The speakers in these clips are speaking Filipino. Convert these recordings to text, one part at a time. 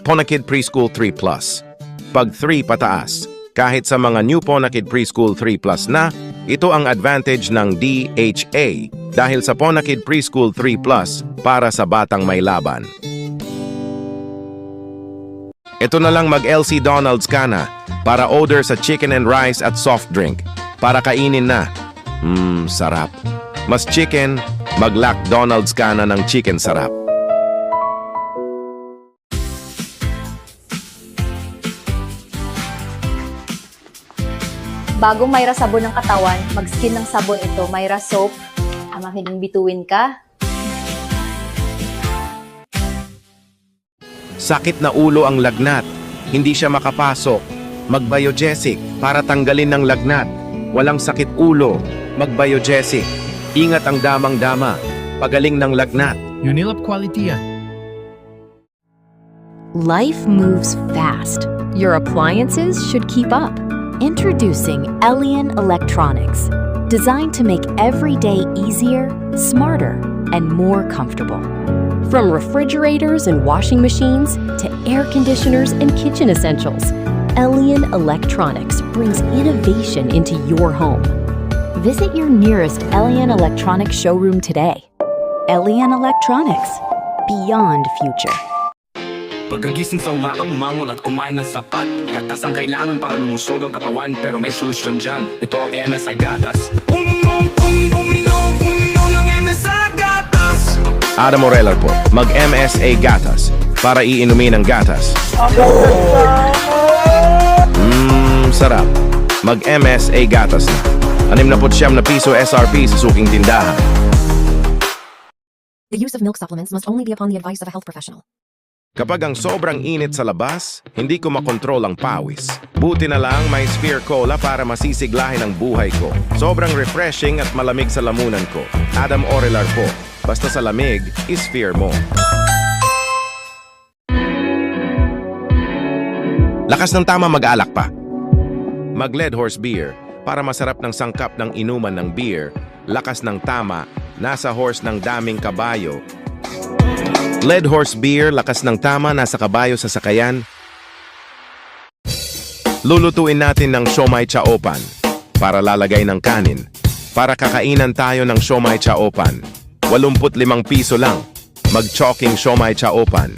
Ponakid Preschool 3 Plus. Pag 3 pataas, kahit sa mga new Ponakid Preschool 3 Plus na, ito ang advantage ng DHA dahil sa Ponakid Preschool 3 Plus para sa batang may laban. Ito na lang mag-LC Donald's ka na para order sa chicken and rice at soft drink. Para kainin na. Sarap. Mas chicken, mag-Lac Donald's ka na ng chicken sarap. Bagong Myra sabon ng katawan, mag-skin ng sabon ito, Myra Soap. Hiling bituin ka. Sakit na ulo ang lagnat. Hindi siya makapasok. Mag-Biogesic para tanggalin ng lagnat. Walang sakit ulo. Mag-Biogesic. Ingat ang damang-dama. Pagaling ng lagnat. Unilab quality yan. Life moves fast. Your appliances should keep up. Introducing Elian Electronics, designed to make every day easier, smarter, and more comfortable. From refrigerators and washing machines to air conditioners and kitchen essentials, Elian Electronics brings innovation into your home. Visit your nearest Elian Electronics showroom today. Elian Electronics, beyond future. Pagkagising sa umagang umangon at kumain ng sapat, gatas ang kailangan para lumusog ang katawan, pero may solusyon dyan. Ito ang MSI Gatas. Uminom ng MSI Gatas. Adam Moreller po. Mag-MSA Gatas para iinumin ang gatas. Sarap. Mag-MSA Gatas na. 69 na piso SRP sa suking tindahan. The use of milk supplements must only be upon the advice of a health professional. Kapag ang sobrang init sa labas, hindi ko makontrol ang pawis. Buti na lang may Sphere Cola para masisiglahin ang buhay ko. Sobrang refreshing at malamig sa lamunan ko. Adam Orelar po. Basta sa lamig, is-Sphere mo. Lakas ng tama mag-alak pa. Mag-Lead Horse Beer para masarap ng sangkap ng inuman ng beer. Lakas ng tama, nasa horse ng daming kabayo. Lead Horse Beer, lakas ng tama, nasa kabayo sa sakayan. Lulutuin natin ng siomai chaopan para lalagay ng kanin. Para kakainan tayo ng siomai chaopan. 85 piso lang. Mag-choking siomai chaopan.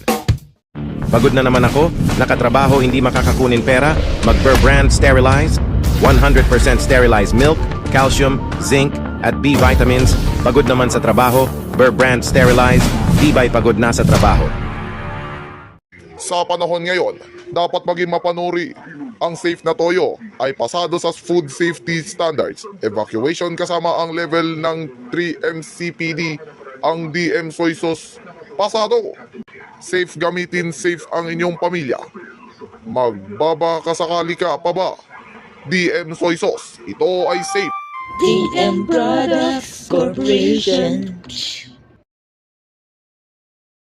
Pagod na naman ako, nakatrabaho, hindi makakakunin pera. Mag-Burr Brand Sterilize. 100% sterilized milk, calcium, zinc, at B vitamins. Pagod naman sa trabaho, Burr Brand Sterilize. Di ba'y pagod na sa trabaho? Sa panahon ngayon, dapat maging mapanuri. Ang safe na toyo ay pasado sa food safety standards. Evacuation kasama ang level ng 3MCPD. Ang DM soy sauce, pasado. Safe gamitin, safe ang inyong pamilya. Magbabakasakali ka pa ba? DM soy sauce, ito ay safe. DM Products Corporation.